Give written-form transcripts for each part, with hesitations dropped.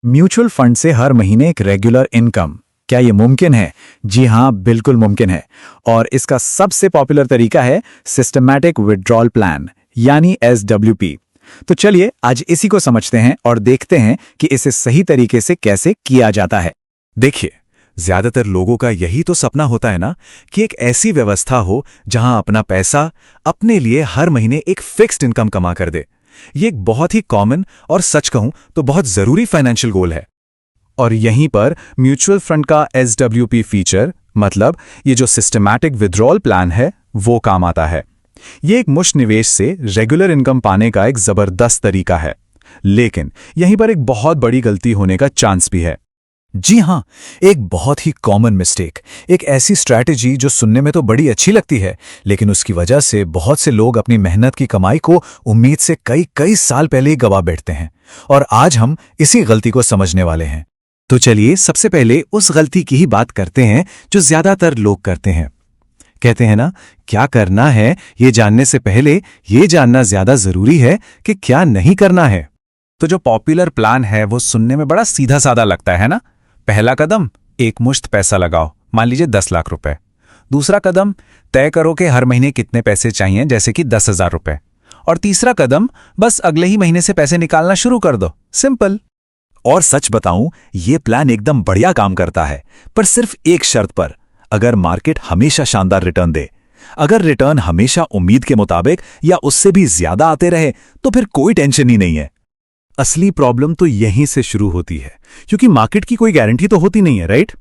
Mutual fund से हर महीने एक रेगुलर इनकम, क्या ये मुमकिन है? जी हाँ, बिल्कुल मुमकिन है। और इसका सबसे पॉपुलर तरीका है सिस्टमैटिक विड्रॉल प्लान यानी SWP। तो चलिए आज इसी को समझते हैं और देखते हैं कि इसे सही तरीके से कैसे किया जाता है। देखिए, ज्यादातर लोगों का यही तो सपना होता है ना कि एक ऐसी व्यवस्था हो जहां अपना पैसा अपने लिए हर महीने एक फिक्स्ड इनकम कमा कर दे। ये एक बहुत ही कॉमन और सच कहूं तो बहुत जरूरी फाइनेंशियल गोल है। और यहीं पर म्यूचुअल फंड का SWP फीचर, मतलब ये जो सिस्टमैटिक विड्रॉल प्लान है, वो काम आता है। ये एक मुश्त निवेश से रेगुलर इनकम पाने का एक जबरदस्त तरीका है, लेकिन यहीं पर एक बहुत बड़ी गलती होने का चांस भी है। जी हाँ, एक बहुत ही कॉमन मिस्टेक, एक ऐसी स्ट्रैटेजी जो सुनने में तो बड़ी अच्छी लगती है, लेकिन उसकी वजह से बहुत से लोग अपनी मेहनत की कमाई को उम्मीद से कई कई साल पहले ही गवा बैठते हैं। और आज हम इसी गलती को समझने वाले हैं। तो चलिए सबसे पहले उस गलती की ही बात करते हैं जो ज्यादातर लोग करते हैं। कहते हैं ना, क्या करना है ये जानने से पहले ये जानना ज्यादा जरूरी है कि क्या नहीं करना है। तो जो पॉपुलर प्लान है वो सुनने में बड़ा सीधा साधा लगता है ना। पहला कदम, एक मुश्त पैसा लगाओ, मान लीजिए 10 लाख रुपए। दूसरा कदम, तय करो कि हर महीने कितने पैसे चाहिए, जैसे कि 10,000 रुपए। और तीसरा कदम, बस अगले ही महीने से पैसे निकालना शुरू कर दो। सिंपल। और सच बताऊं, ये प्लान एकदम बढ़िया काम करता है, पर सिर्फ एक शर्त पर, अगर मार्केट हमेशा शानदार रिटर्न दे। अगर रिटर्न हमेशा उम्मीद के मुताबिक या उससे भी ज्यादा आते रहे तो फिर कोई टेंशन ही नहीं है। असली प्रॉब्लम तो यहीं से शुरू होती है, क्योंकि मार्केट की कोई गारंटी तो होती नहीं है, राइट?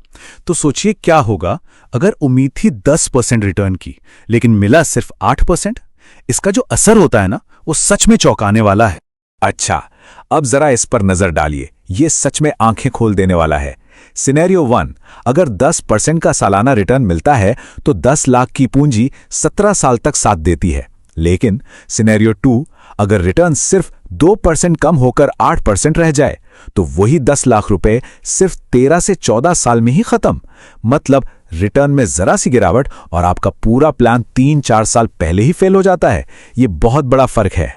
तो सोचिए क्या होगा अगर उम्मीद थी 10% रिटर्न की, लेकिन मिला सिर्फ 8%। इसका जो असर होता है ना, वो सच में चौंकाने वाला है। अच्छा, अब जरा इस पर नजर डालिए, ये सच में आंखें खोल देने वाला है। सिनेरियो 1, अगर 10% का सालाना रिटर्न मिलता है तो 10 लाख की पूंजी 17 साल तक साथ देती है। लेकिन सिनेरियो 2, अगर रिटर्न सिर्फ 2% कम होकर 8% रह जाए तो वही 10 लाख रुपए सिर्फ 13 से 14 साल में ही खत्म। मतलब रिटर्न में जरा सी गिरावट और आपका पूरा प्लान 3-4 साल पहले ही फेल हो जाता है। ये बहुत बड़ा फर्क है।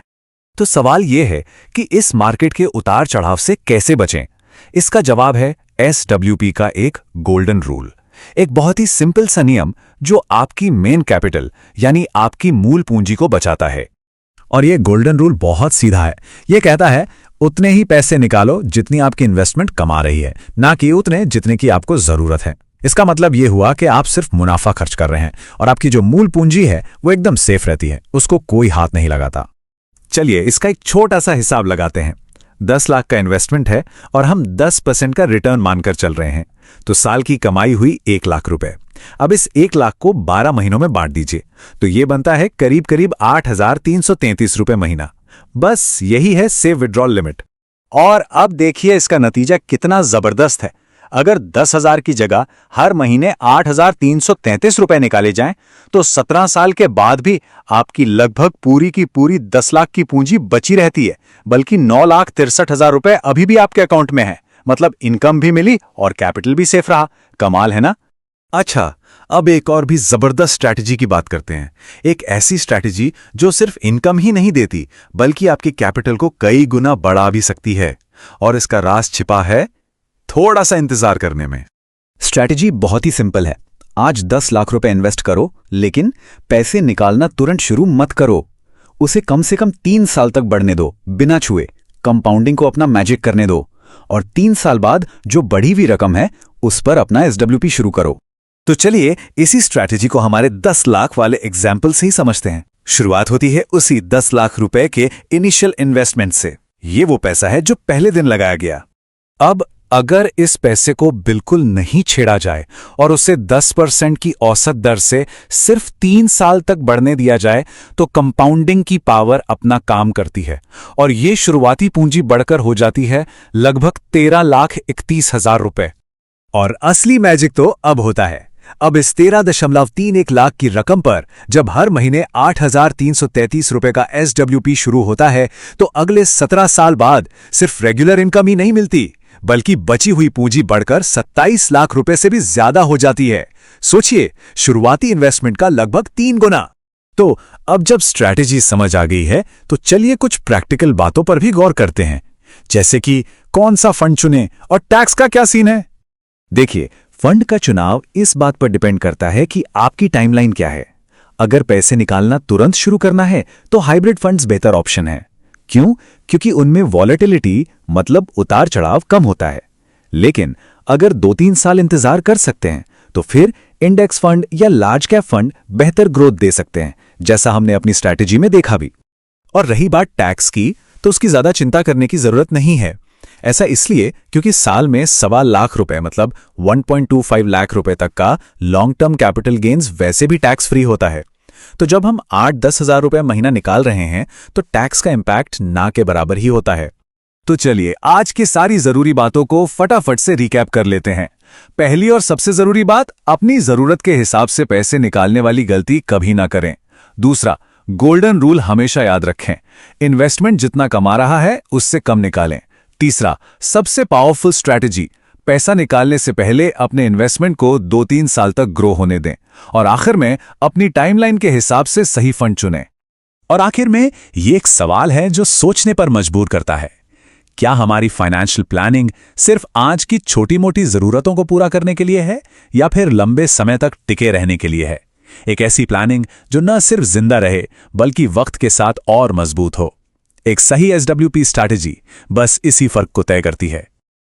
तो सवाल यह है कि इस मार्केट के उतार चढ़ाव से कैसे बचें? इसका जवाब है SWP का एक गोल्डन रूल, एक बहुत ही सिंपल सा नियम जो आपकी मेन कैपिटल यानी आपकी मूल पूंजी को बचाता है। और ये गोल्डन रूल बहुत सीधा है। ये कहता है उतने ही पैसे निकालो जितनी आपकी इन्वेस्टमेंट कमा रही है, ना कि उतने जितने की आपको जरूरत है। इसका मतलब ये हुआ कि आप सिर्फ मुनाफा खर्च कर रहे हैं और आपकी जो मूल पूंजी है वो एकदम सेफ रहती है, उसको कोई हाथ नहीं लगाता। चलिए इसका एक छोटा सा हिसाब लगाते हैं। 10 लाख का इन्वेस्टमेंट है और हम 10% का रिटर्न मानकर चल रहे हैं, तो साल की कमाई हुई 1 लाख रुपए। अब इस 1 लाख को 12 महीनों में बांट दीजिए, तो ये बनता है करीब करीब 8,333 रुपए महीना। बस यही है सेव विड्रॉल लिमिट। और अब देखिए इसका नतीजा कितना जबरदस्त है। अगर 10,000 की जगह हर महीने 8,333 रुपए निकाले जाएं, तो 17 साल के बाद भी आपकी लगभग पूरी की पूरी 10 लाख की पूंजी बची रहती है, बल्कि 9,63,000 रुपए अभी भी आपके अकाउंट में है। मतलब इनकम भी मिली और कैपिटल भी सेफ रहा। कमाल है ना? अच्छा, अब एक और भी जबरदस्त स्ट्रैटेजी की बात करते हैं। एक ऐसी स्ट्रैटेजी जो सिर्फ इनकम ही नहीं देती, बल्कि आपके कैपिटल को कई गुना बढ़ा भी सकती है। और इसका राज छिपा है थोड़ा सा इंतजार करने में। स्ट्रैटेजी बहुत ही सिंपल है। आज 10 लाख रुपए इन्वेस्ट करो, लेकिन पैसे निकालना तुरंत शुरू मत करो। उसे कम से कम 3 साल तक बढ़ने दो, बिना छुए। कंपाउंडिंग को अपना मैजिक करने दो और 3 साल बाद जो बढ़ी हुई रकम है उस पर अपना SWP शुरू करो। तो चलिए इसी स्ट्रैटेजी को हमारे 10 लाख वाले एग्जाम्पल से ही समझते हैं। शुरुआत होती है उसी 10 लाख रुपए के इनिशियल इन्वेस्टमेंट से। ये वो पैसा है जो पहले दिन लगाया गया। अब अगर इस पैसे को बिल्कुल नहीं छेड़ा जाए और उसे 10% की औसत दर से सिर्फ 3 साल तक बढ़ने दिया जाए, तो कंपाउंडिंग की पावर अपना काम करती है और ये शुरुआती पूंजी बढ़कर हो जाती है लगभग 13,31,000 रुपए। और असली मैजिक तो अब होता है। अब इस 13.31 लाख की रकम पर जब हर महीने 8,333 रुपए का SWP शुरू होता है, तो अगले 17 साल बाद सिर्फ रेगुलर इनकम ही नहीं मिलती, बल्कि बची हुई पूंजी बढ़कर 27 लाख रुपए से भी ज्यादा हो जाती है। सोचिए, शुरुआती इन्वेस्टमेंट का लगभग 3 गुना। तो अब जब स्ट्रैटेजी समझ आ गई है, तो चलिए कुछ प्रैक्टिकल बातों पर भी गौर करते हैं। जैसे कि कौन सा फंड चुने और टैक्स का क्या सीन है। देखिए, फंड का चुनाव इस बात पर डिपेंड करता है कि आपकी टाइमलाइन क्या है। अगर पैसे निकालना तुरंत शुरू करना है तो हाइब्रिड फंड्स बेहतर ऑप्शन है। क्यों? क्योंकि उनमें वॉलेटिलिटी मतलब उतार चढ़ाव कम होता है। लेकिन अगर 2-3 साल इंतजार कर सकते हैं तो फिर इंडेक्स फंड या लार्ज कैप फंड बेहतर ग्रोथ दे सकते हैं, जैसा हमने अपनी स्ट्रैटेजी में देखा भी। और रही बात टैक्स की, तो उसकी ज्यादा चिंता करने की जरूरत नहीं है। ऐसा इसलिए क्योंकि साल में 1.25 लाख रुपए मतलब 1.25 लाख रुपए तक का लॉन्ग टर्म कैपिटल गेन्स वैसे भी टैक्स फ्री होता है। तो जब हम 8-10 हजार रुपए महीना निकाल रहे हैं तो टैक्स का इंपैक्ट ना के बराबर ही होता है। तो चलिए आज की सारी जरूरी बातों को फटाफट से रिकैप कर लेते हैं। पहली और सबसे जरूरी बात, अपनी जरूरत के हिसाब से पैसे निकालने वाली गलती कभी ना करें। दूसरा, गोल्डन रूल हमेशा याद रखें, इन्वेस्टमेंट जितना कमा रहा है उससे कम निकालें। तीसरा, सबसे पावरफुल स्ट्रैटेजी, पैसा निकालने से पहले अपने इन्वेस्टमेंट को 2-3 साल तक ग्रो होने दें। और आखिर में अपनी टाइमलाइन के हिसाब से सही फंड चुनें। और आखिर में ये एक सवाल है जो सोचने पर मजबूर करता है, क्या हमारी फाइनेंशियल प्लानिंग सिर्फ आज की छोटी मोटी जरूरतों को पूरा करने के लिए है या फिर लंबे समय तक टिके रहने के लिए है? एक ऐसी प्लानिंग जो न सिर्फ जिंदा रहे बल्कि वक्त के साथ और मजबूत हो। एक सही SWP स्ट्रैटेजी बस इसी फर्क को तय करती है।